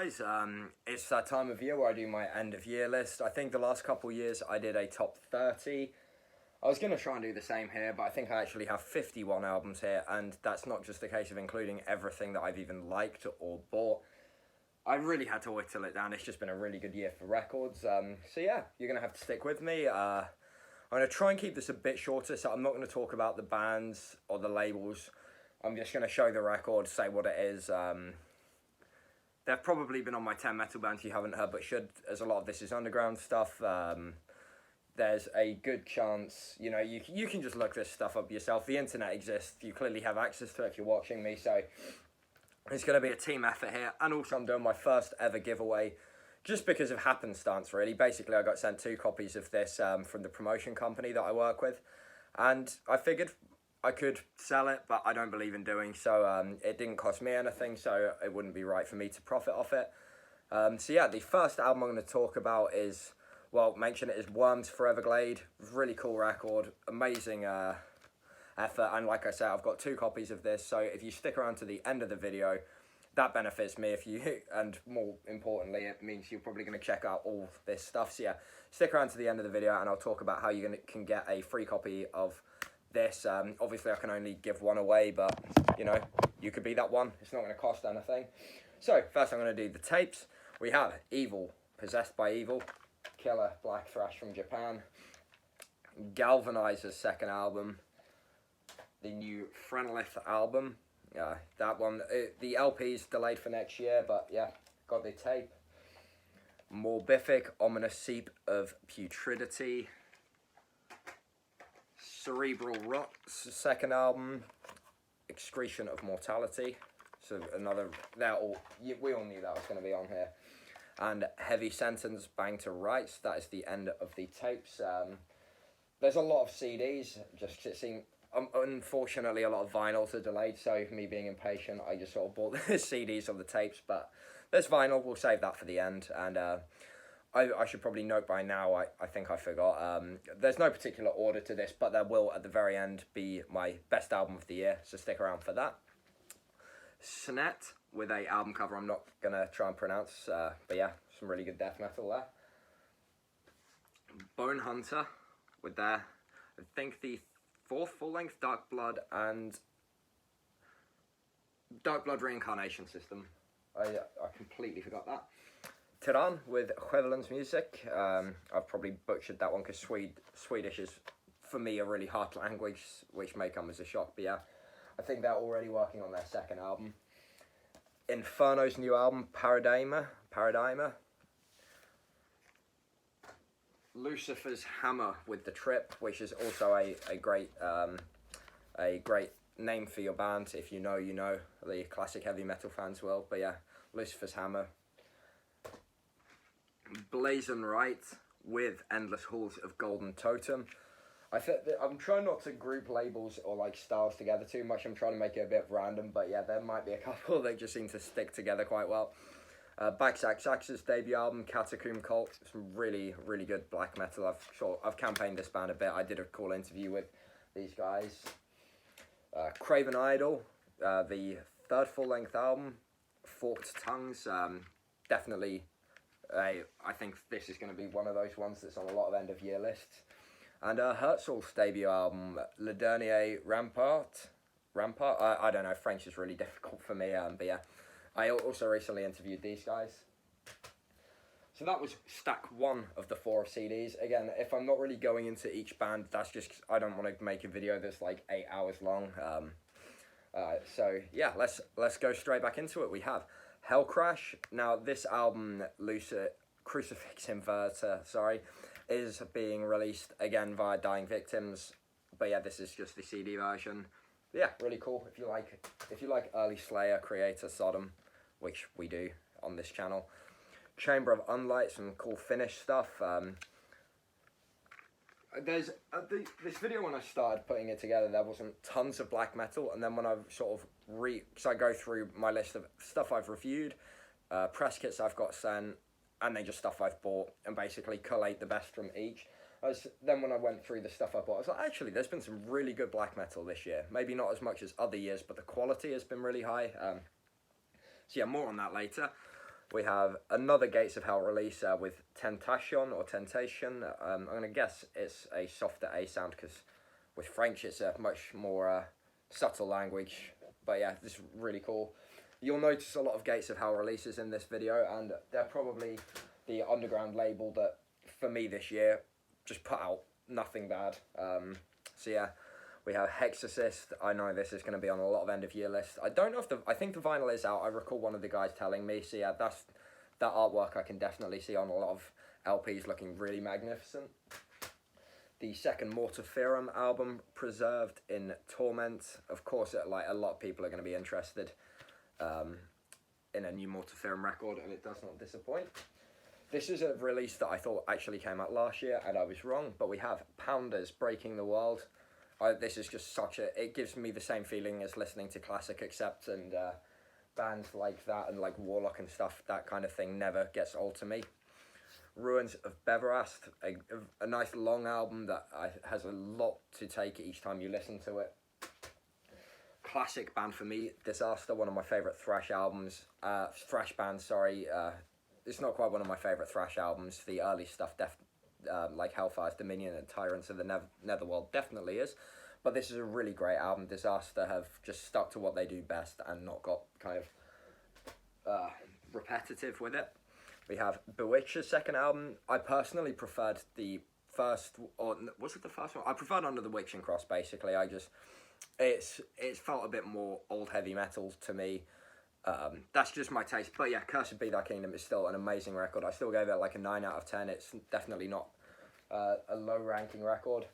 guys, it's that time of year where I do my end of year list. I think the last couple years I did a top 30. I was going to try and do the same here, but I think I actually have 51 albums here, and that's not just a case of including everything that I've even liked or bought. I really had to whittle it down. It's just been a really good year for records. So yeah, you're going to have to stick with me. I'm going to try and keep this a bit shorter, so I'm not going to talk about the bands or the labels. I'm just going to show the record, say what it is. They've probably been on my 10 metal bands you haven't heard, but should, as a lot of this is underground stuff. There's a good chance, you know, you can just look this stuff up yourself. The internet exists. You clearly have access to it if you're watching me, so it's going to be a team effort here. And also I'm doing my first ever giveaway, just because of happenstance, really. Basically, I got sent 2 copies of this from the promotion company that I work with, and I figured I could sell it, but I don't believe in doing so. It didn't cost me anything, so it wouldn't be right for me to profit off it. So yeah, the first album I'm going to talk about is, well, mention it is Worms for Everglade. Really cool record, amazing effort, and like I said, I've got 2 copies of this, so if you stick around to the end of the video, that benefits me, and more importantly, it means you're probably going to check out all this stuff. So yeah, stick around to the end of the video, and I'll talk about how you can get a free copy of this. Obviously I can only give one away, but you know, you could be that one. It's not going to cost anything. So first I'm going to do the tapes. We have Evil, Possessed by Evil, killer black thrash from Japan. Galvanizer's second album, the new Phrenelith album. That one, the LP's delayed for next year, but yeah, got the tape. Morbific, Ominous Seep of Putridity. Cerebral Rot, second album. Excretion of Mortality. So another, we all knew that was going to be on here. And Heavy Sentence, Bang to Rights. That is the end of the tapes. There's a lot of CDs, just it seemed, unfortunately a lot of vinyls are delayed, so me being impatient, I just sort of bought the CDs of the tapes, but there's vinyl, we'll save that for the end. And I should probably note by now, I think I forgot, there's no particular order to this, but there will at the very end be my best album of the year, so stick around for that. Snet, with a album cover I'm not going to try and pronounce, but yeah, some really good death metal there. Bonehunter, with their, I think the 4th full-length Dark Blood and Dark Blood Reincarnation System. I completely forgot that. Tyrann with Qrixkuor's music. I've probably butchered that one because Swedish is, for me, a really hard language, which may come as a shock. But yeah, I think they're already working on their second album. Inferno's new album, Paradigma. Lucifer's Hammer with The Trip, which is also a great name for your band. If you know, you know. The classic heavy metal fans will. But yeah, Lucifer's Hammer. Blazon Rite with Endless Halls of Golden Totem. I'm trying not to group labels or like styles together too much. I'm trying to make it a bit random, but yeah, there might be a couple that just seem to stick together quite well. Baxaxaxa's debut album, Catacomb Cult. Some really, really good black metal. I've campaigned this band a bit. I did a cool interview with these guys. Craven Idol, the 3rd full-length album, Forked Tongues. Definitely, I think this is going to be one of those ones that's on a lot of end-of-year lists. And Herzel's debut album, Le Dernier Rampart. I don't know, French is really difficult for me, but yeah. I also recently interviewed these guys. So that was stack 1 of the 4 CDs. Again, if I'm not really going into each band, that's just, I don't want to make a video that's like 8 hours long. So yeah, let's go straight back into it. We have Hellcrash. Now this album, Crucifix Inverter, is being released again via Dying Victims. But yeah, this is just the CD version. Yeah, really cool. If you like early Slayer, Creator, Sodom, which we do on this channel. Chamber of Unlight, some cool Finnish stuff. There's this video when I started putting it together, there wasn't tons of black metal, and then when I've sort of so I go through my list of stuff I've reviewed, press kits I've got sent, and then just stuff I've bought, and basically collate the best from each. Then when I went through the stuff I bought, I was like, actually, there's been some really good black metal this year. Maybe not as much as other years, but the quality has been really high. So yeah, more on that later. We have another Gates of Hell release with Tentation or Temptation. I'm going to guess it's a softer A sound because with French it's a much more subtle language. But yeah, this is really cool. You'll notice a lot of Gates of Hell releases in this video, and they're probably the underground label that, for me this year, just put out nothing bad. So yeah, we have Hexorcist. I know this is going to be on a lot of end of year lists. I don't know if I think the vinyl is out. I recall one of the guys telling me. So yeah, that artwork I can definitely see on a lot of LPs looking really magnificent. The second Mortiferum album, Preserved in Torment. Of course, like a lot of people are going to be interested in a new Mortiferum record, and it does not disappoint. This is a release that I thought actually came out last year, and I was wrong, but we have Pounders, Breaking the World. This is just it gives me the same feeling as listening to Classic Accept and bands like that, and like Warlock and stuff. That kind of thing never gets old to me. Ruins of Beverast, a nice long album that has a lot to take each time you listen to it. Classic band for me, Desaster, one of my favourite thrash bands, sorry. It's not quite one of my favourite thrash albums. The early stuff, like Hellfire's Dominion and Tyrants of the Netherworld, definitely is. But this is a really great album. Disaster have just stuck to what they do best and not got kind of repetitive with it. We have Bewitcher's second album. I personally preferred the first, or was it the first one? I preferred Under the Witching Cross, basically. It's felt a bit more old heavy metal to me. That's just my taste. But yeah, Cursed Be Thy Kingdom is still an amazing record. I still gave it like a 9 out of 10. It's definitely not a low ranking record.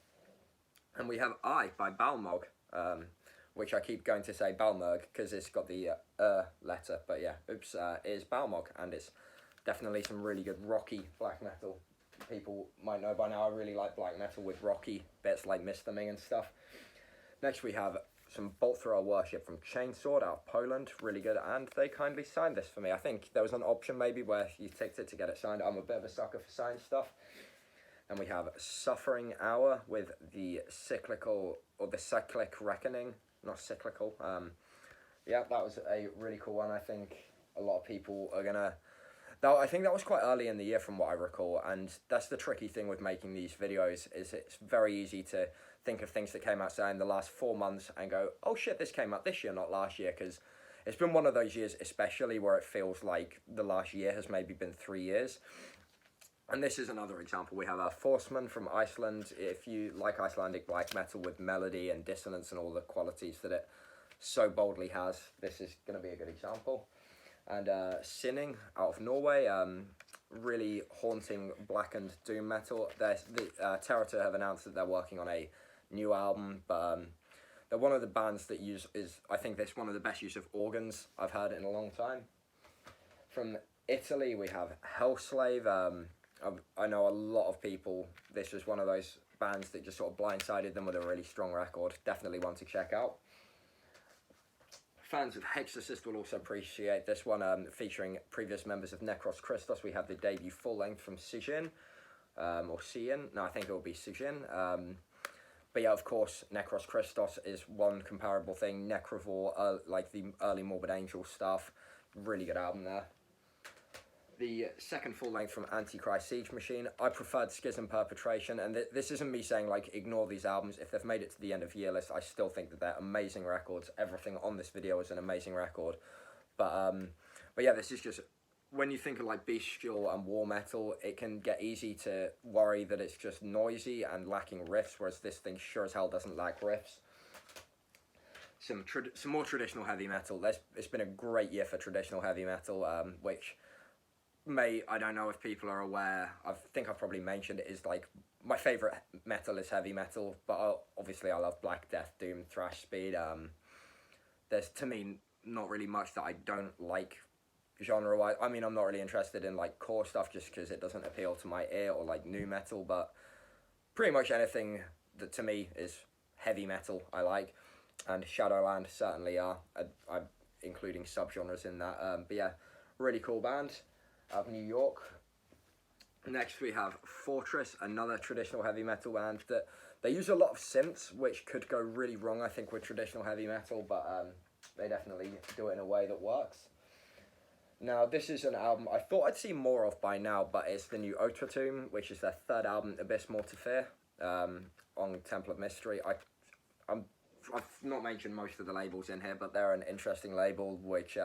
And we have I by Balmog, which I keep going to say Balmog because it's got the letter. But yeah, oops, it is Balmog, and it's definitely some really good rocky black metal. People might know by now I really like black metal with rocky bits like Mistaming and stuff. Next we have some Bolt Thrower Worship from Chainsword out of Poland, really good, and they kindly signed this for me. I think there was an option maybe where you ticked it to get it signed. I'm a bit of a sucker for signed stuff. And we have Suffering Hour with the Cyclic Reckoning, not cyclical. Yeah, that was a really cool one. I think a lot of people are gonna. I think that was quite early in the year from what I recall, and that's the tricky thing with making these videos, is it's very easy to think of things that came out, say, in the last 4 months and go, oh shit, this came out this year, not last year, because it's been one of those years, especially where it feels like the last year has maybe been 3 years. And this is another example. We have a Forceman from Iceland. If you like Icelandic black metal with melody and dissonance and all the qualities that it so boldly has, this is going to be a good example. And Sinning out of Norway, really haunting blackened doom metal. Terrator have announced that they're working on a new album, but they're one of the bands that I think this one of the best use of organs I've heard in a long time. From Italy, we have Hellslave. I know a lot of people, this was one of those bands that just sort of blindsided them with a really strong record. Definitely one to check out. Fans of Hexorcist will also appreciate this one, featuring previous members of Necros Christos. We have the debut full-length from Sijjin, or Sijjin. No, I think it will be Sijjin. But yeah, of course, Necros Christos is one comparable thing. Necrovore, like the early Morbid Angel stuff. Really good album there. The second full-length from Antichrist Siege Machine. I preferred Schism Perpetration, and this isn't me saying, like, ignore these albums. If they've made it to the end of year list, I still think that they're amazing records. Everything on this video is an amazing record. But yeah, this is just, when you think of, like, bestial and war metal, it can get easy to worry that it's just noisy and lacking riffs, whereas this thing sure as hell doesn't lack riffs. Some more traditional heavy metal. It's been a great year for traditional heavy metal, which... I don't know if people are aware, I think I've probably mentioned it, is like, my favourite metal is heavy metal, but obviously I love Black Death, Doom, Thrash Speed. There's, to me, not really much that I don't like genre-wise. I mean, I'm not really interested in, like, core stuff just because it doesn't appeal to my ear, or, like, new metal, but pretty much anything that, to me, is heavy metal I like, and Shadowland certainly are, I'm including subgenres in that, but yeah, really cool band. Of New York. Next we have Fortress, another traditional heavy metal band that they use a lot of synths, which could go really wrong, I think, with traditional heavy metal, but they definitely do it in a way that works. Now, this is an album I thought I'd see more of by now, but it's the new Outre-Tombe, which is their third album, Abyss Mortifer, on Temple of Mystery. I've not mentioned most of the labels in here, but they're an interesting label, which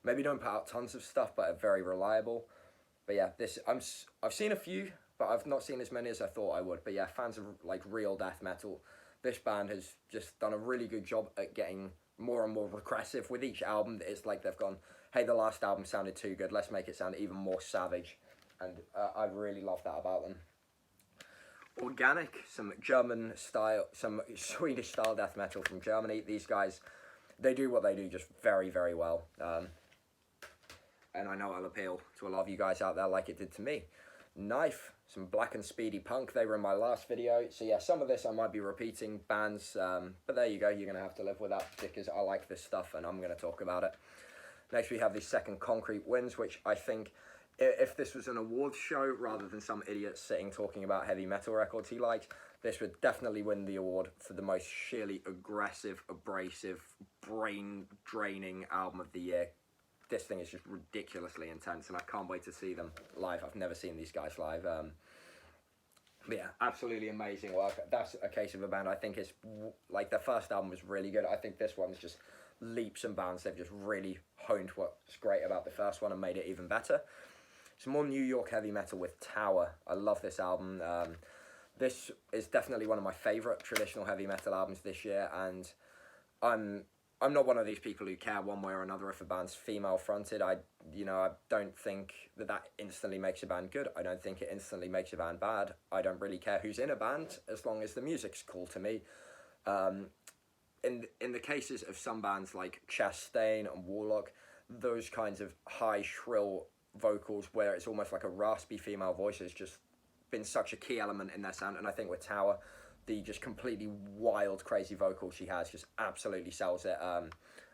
maybe don't put out tons of stuff, but are very reliable. But yeah, I've seen a few, but I've not seen as many as I thought I would. But yeah, fans of like real death metal, this band has just done a really good job at getting more and more regressive with each album. It's like they've gone, hey, the last album sounded too good, let's make it sound even more savage. And I really love that about them. Organic, some German style, some Swedish style death metal from Germany. These guys, they do what they do just very, very well. And I know it'll appeal to a lot of you guys out there like it did to me. Knife, some black and speedy punk. They were in my last video. So yeah, some of this I might be repeating bands. But there you go. You're going to have to live with that because I like this stuff and I'm going to talk about it. Next we have the second Concrete Winds, which I think if this was an awards show rather than some idiot sitting talking about heavy metal records he likes, this would definitely win the award for the most sheerly aggressive, abrasive, brain-draining album of the year. This thing is just ridiculously intense, and I can't wait to see them live. I've never seen these guys live. But yeah, absolutely amazing work. That's a case of a band. I think it's like their first album was really good. I think this one's just leaps and bounds. They've just really honed what's great about the first one and made it even better. Some more New York heavy metal with Tower. I love this album. This is definitely one of my favourite traditional heavy metal albums this year, and I'm not one of these people who care one way or another if a band's female fronted. I don't think that instantly makes a band good. I don't think it instantly makes a band bad. I don't really care who's in a band as long as the music's cool to me. In the cases of some bands like Chastain and Warlock, those kinds of high shrill vocals where it's almost like a raspy female voice has just been such a key element in their sound. And I think with Tower, the just completely wild, crazy vocal she has just absolutely sells it.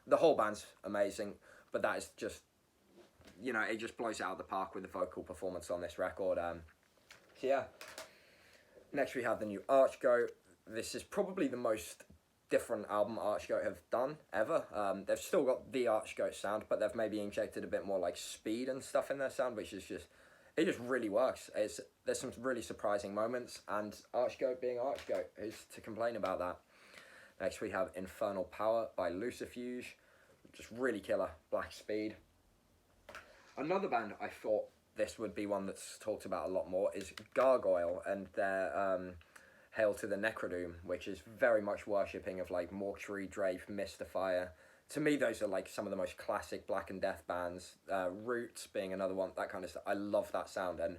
The whole band's amazing, but that is just, it just blows it out of the park with the vocal performance on this record. So yeah. Next we have the new Archgoat. This is probably the most different album Archgoat have done ever. They've still got the Archgoat sound, but they've maybe injected a bit more like speed and stuff in their sound, which is just, it just really works. There's some really surprising moments, and Archgoat being Archgoat, who's to complain about that? Next we have Infernal Power by Lucifuge, just really killer, black speed. Another band I thought this would be one that's talked about a lot more is Gargoyle, and their Hail to the Necrodoom, which is very much worshipping of like Mortuary, Drape, Mystifier. To me, those are like some of the most classic Black and Death bands. Roots being another one, that kind of stuff. I love that sound, and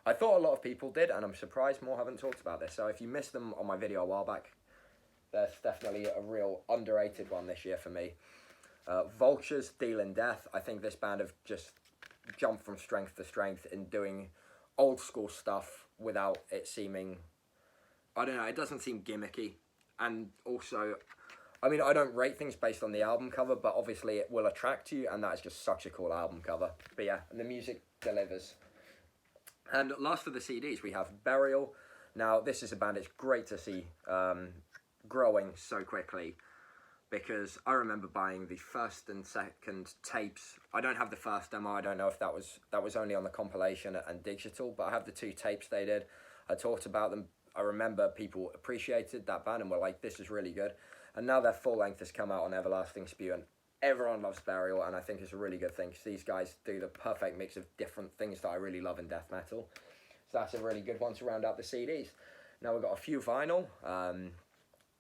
I thought a lot of people did, and I'm surprised more haven't talked about this. So if you missed them on my video a while back, there's definitely a real underrated one this year for me. Vulture's Deal in Death. I think this band have just jumped from strength to strength in doing old school stuff without it seeming, I don't know, it doesn't seem gimmicky. And also, I mean, I don't rate things based on the album cover, but obviously it will attract you, and that is just such a cool album cover. But yeah, and the music delivers. And last of the CDs, we have Burial. Now, this is a band it's great to see growing so quickly, because I remember buying the first and second tapes. I don't have the first demo. I don't know if that was only on the compilation and digital, but I have the two tapes they did. I talked about them. I remember people appreciated that band and were like, this is really good. And now their full length has come out on Everlasting Spew, and everyone loves Burial, and I think it's a really good thing because these guys do the perfect mix of different things that I really love in death metal. So that's a really good one to round out the CDs. Now we've got a few vinyl.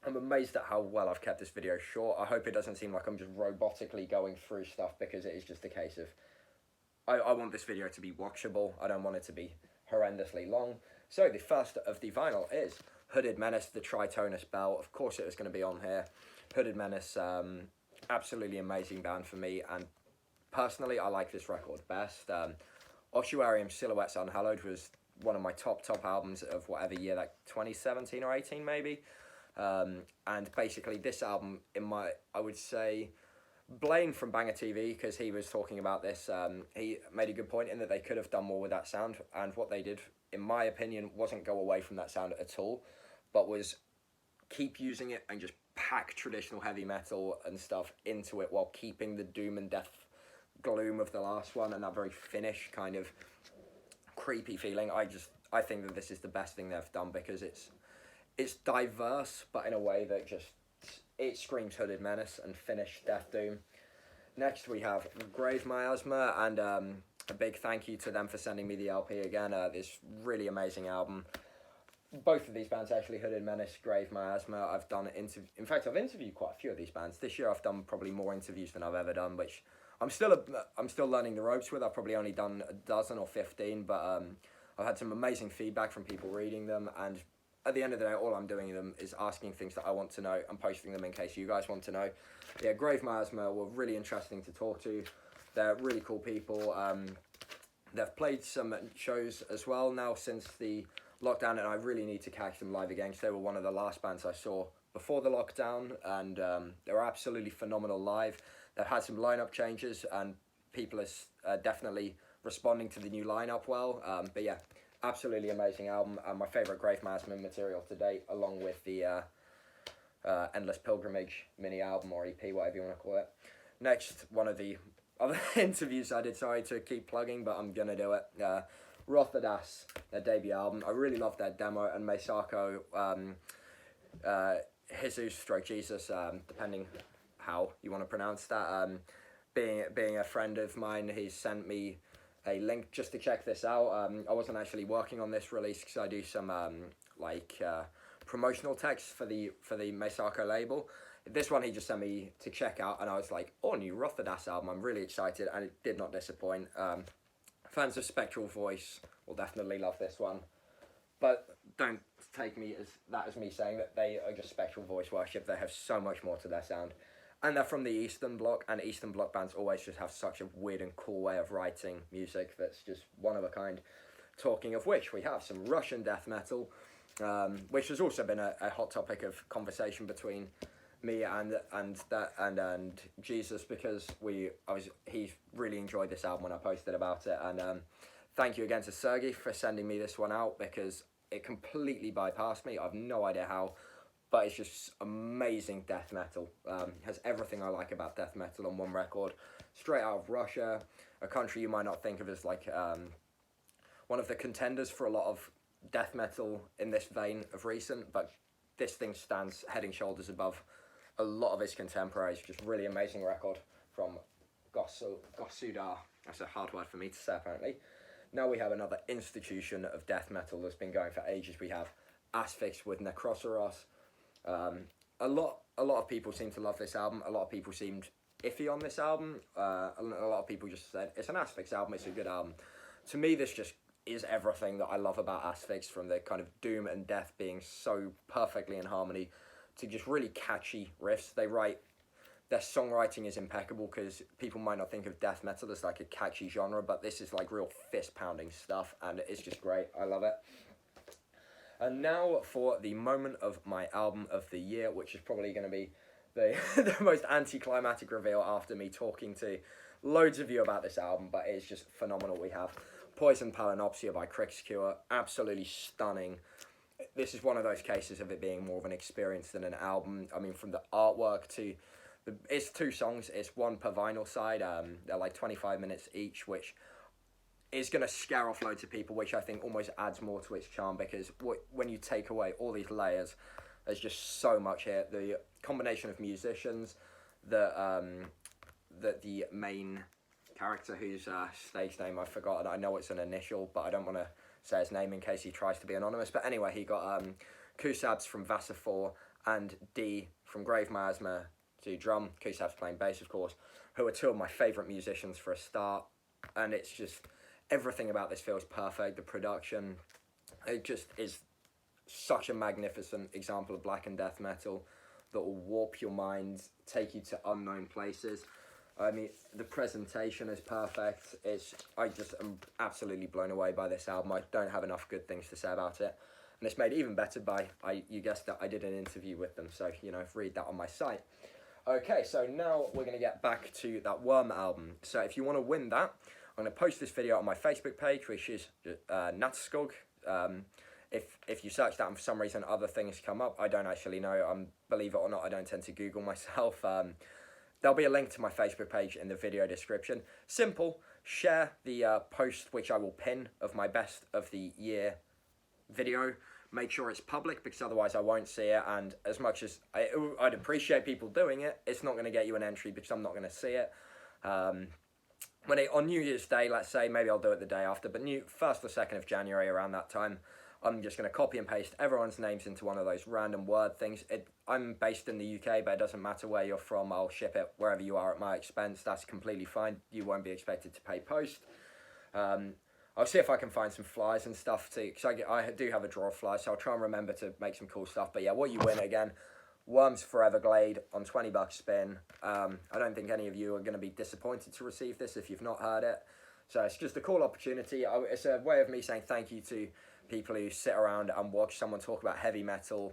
I'm amazed at how well I've kept this video short. I hope it doesn't seem like I'm just robotically going through stuff, because it is just a case of, I want this video to be watchable. I don't want it to be horrendously long. So the first of the vinyl is Hooded Menace, the Tritonus Bell. Of course it was going to be on here. Hooded Menace, absolutely amazing band for me, and personally I like this record best. Ossuarium Silhouettes Unhallowed was one of my top albums of whatever year, like 2017 or 18 maybe. And basically this album, I would say, Blaine from Banger TV, because he was talking about this, he made a good point in that they could have done more with that sound, and what they did, in my opinion, wasn't go away from that sound at all, but was keep using it and just pack traditional heavy metal and stuff into it while keeping the doom and death gloom of the last one and that very finished kind of creepy feeling. I think that this is the best thing they've done because it's diverse, but in a way that just it screams Hooded Menace and finished Death Doom. Next we have Grave Miasma, and a big thank you to them for sending me the LP again. This really amazing album. Both of these bands actually, Hooded Menace, Grave Miasma. I've interviewed quite a few of these bands this year. I've done probably more interviews than I've ever done, which I'm still learning the ropes with. I've probably only done a dozen or 15, but I've had some amazing feedback from people reading them, and at the end of the day, all I'm doing them is asking things that I want to know and posting them in case you guys want to know. Yeah, Grave Miasma were really interesting to talk to. They're really cool people. They've played some shows as well now since the lockdown, and I really need to catch them live again because they were one of the last bands I saw before the lockdown, and they were absolutely phenomenal live. They've had some lineup changes, and people are definitely responding to the new lineup well. But yeah, absolutely amazing album, and my favourite Grave Miasma material to date, along with the Endless Pilgrimage mini album or EP, whatever you want to call it. Next, one of the other interviews I did, sorry to keep plugging, but I'm going to do it. Rothadas, their debut album. I really love their demo, and Meisako, Jesus, depending how you want to pronounce that. Being a friend of mine, he's sent me a link just to check this out. I wasn't actually working on this release because I do some promotional text for the Meisako label. This one he just sent me to check out, and I was like, oh, new Rothadas album. I'm really excited, and it did not disappoint. Fans of Spectral Voice will definitely love this one, but don't take me as me saying that they are just Spectral Voice worship. They have so much more to their sound. And they're from the Eastern Bloc, and Eastern Bloc bands always just have such a weird and cool way of writing music that's just one of a kind. Talking of which, we have some Russian death metal, which has also been a hot topic of conversation between me and Jesus, because he really enjoyed this album when I posted about it, and thank you again to Sergey for sending me this one out, because it completely bypassed me. I've no idea how. But it's just amazing death metal. Has everything I like about death metal on one record. Straight out of Russia, a country you might not think of as like one of the contenders for a lot of death metal in this vein of recent. But this thing stands head and shoulders above a lot of its contemporaries. Just really amazing record from Gosudar. That's a hard word for me to say, apparently. Now we have another institution of death metal that's been going for ages. We have Asphyx with Necrosaurus. A lot of people seem to love this album. A lot of people seemed iffy on this album. A lot of people just said it's an Asphyx album, it's a good album. To me, this just is everything that I love about Asphyx, from the kind of doom and death being so perfectly in harmony to just really catchy riffs. Their songwriting is impeccable, because people might not think of death metal as like a catchy genre, but this is like real fist pounding stuff, and it's just great. I love it. And now for the moment of my album of the year, which is probably going to be the most anticlimactic reveal after me talking to loads of you about this album, but it's just phenomenal. We have Poison Palinopsia by Qrixkuor, absolutely stunning. This is one of those cases of it being more of an experience than an album. I mean, from the artwork to it's 2 songs, it's one per vinyl side. They're like 25 minutes each, which is going to scare off loads of people, which I think almost adds more to its charm, because when you take away all these layers, there's just so much here. The combination of musicians, the main character whose stage name I've forgotten. I know it's an initial, but I don't want to say his name in case he tries to be anonymous. But anyway, he got Kusabs from Vasa 4 and D from Grave Miasma to drum. Kusabs playing bass, of course, who are 2 of my favourite musicians for a start. And it's just, everything about this feels perfect. The production, it just is such a magnificent example of black and death metal that will warp your mind, take you to unknown places. I mean, the presentation is perfect. I just am absolutely blown away by this album. I don't have enough good things to say about it. And it's made even better by, you guessed that, I did an interview with them. So, read that on my site. Okay, so now we're going to get back to that Worm album. So if you want to win that, I'm going to post this video on my Facebook page, which is Natskog. If you search that and for some reason other things come up, I don't actually know. Believe it or not, I don't tend to Google myself. there'll be a link to my Facebook page in the video description. Simple. Share the post, which I will pin, of my best of the year video. Make sure it's public, because otherwise I won't see it, and as much as I'd appreciate people doing it, it's not going to get you an entry because I'm not going to see it. On New Year's Day, let's say, maybe I'll do it the day after, but 1st or 2nd of January, around that time, I'm just going to copy and paste everyone's names into one of those random word things. I'm based in the UK, but it doesn't matter where you're from. I'll ship it wherever you are at my expense. That's completely fine. You won't be expected to pay post. I'll see if I can find some flyers and stuff too, because I do have a drawer of flyers, so I'll try and remember to make some cool stuff. But yeah, what you win again, Worms Forever Glade on 20 bucks spin. I don't think any of you are going to be disappointed to receive this if you've not heard it. So it's just a cool opportunity. It's a way of me saying thank you to people who sit around and watch someone talk about heavy metal.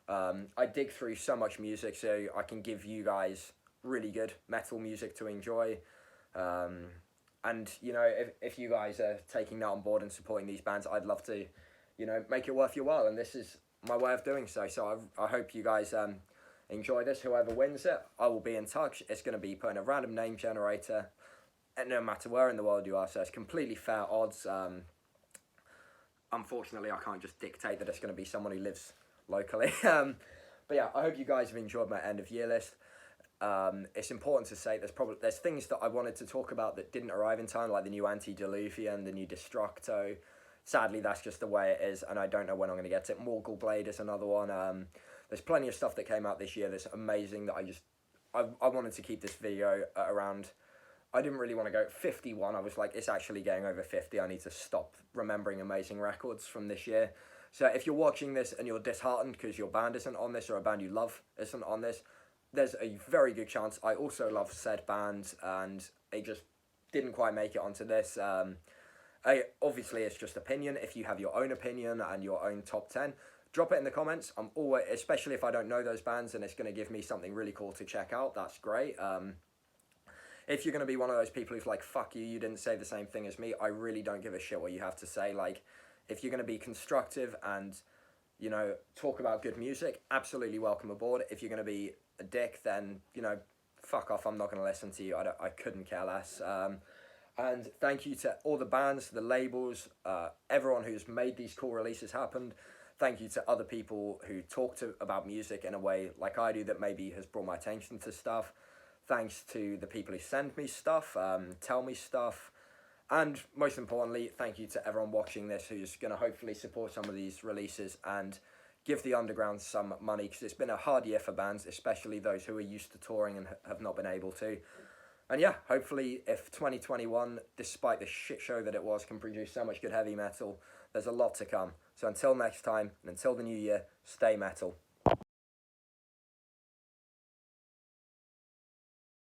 I dig through so much music, so I can give you guys really good metal music to enjoy. And, you know, if you guys are taking that on board and supporting these bands, I'd love to, you know, make it worth your while. And this is my way of doing so. So I hope you guys enjoy this. Whoever wins it, I will be in touch. It's going to be put in a random name generator, and no matter where in the world you are. So it's completely fair odds. Unfortunately, I can't just dictate that it's going to be someone who lives locally. But yeah, I hope you guys have enjoyed my end of year list. It's important to say there's things that I wanted to talk about that didn't arrive in time, like the new Antediluvian, the new Destructo. Sadly, that's just the way it is, and I don't know when I'm going to get it. Morgul Blade is another one. There's plenty of stuff that came out this year that's amazing that I wanted to keep this video around. I didn't really want to go 51. I was like, it's actually getting over 50. I need to stop remembering amazing records from this year. So if you're watching this and you're disheartened because your band isn't on this, or a band you love isn't on this, there's a very good chance I also love said bands and they just didn't quite make it onto this. Obviously, it's just opinion. If you have your own opinion and your own top 10, drop it in the comments. I'm always, especially if I don't know those bands and it's going to give me something really cool to check out, that's great. If you're going to be one of those people who's like, fuck you, you didn't say the same thing as me, I really don't give a shit what you have to say. Like, if you're going to be constructive and, you know, talk about good music, absolutely welcome aboard. If you're going to be a dick, then, you know, fuck off, I'm not going to listen to you. I couldn't care less. And thank you to all the bands, the labels, everyone who's made these cool releases happen. Thank you to other people who talk about music in a way like I do that maybe has brought my attention to stuff. Thanks to the people who send me stuff, tell me stuff. And most importantly, thank you to everyone watching this who's going to hopefully support some of these releases and give the underground some money, because it's been a hard year for bands, especially those who are used to touring and have not been able to. And yeah, hopefully if 2021, despite the shit show that it was, can produce so much good heavy metal, there's a lot to come. So until next time, and until the new year, stay metal.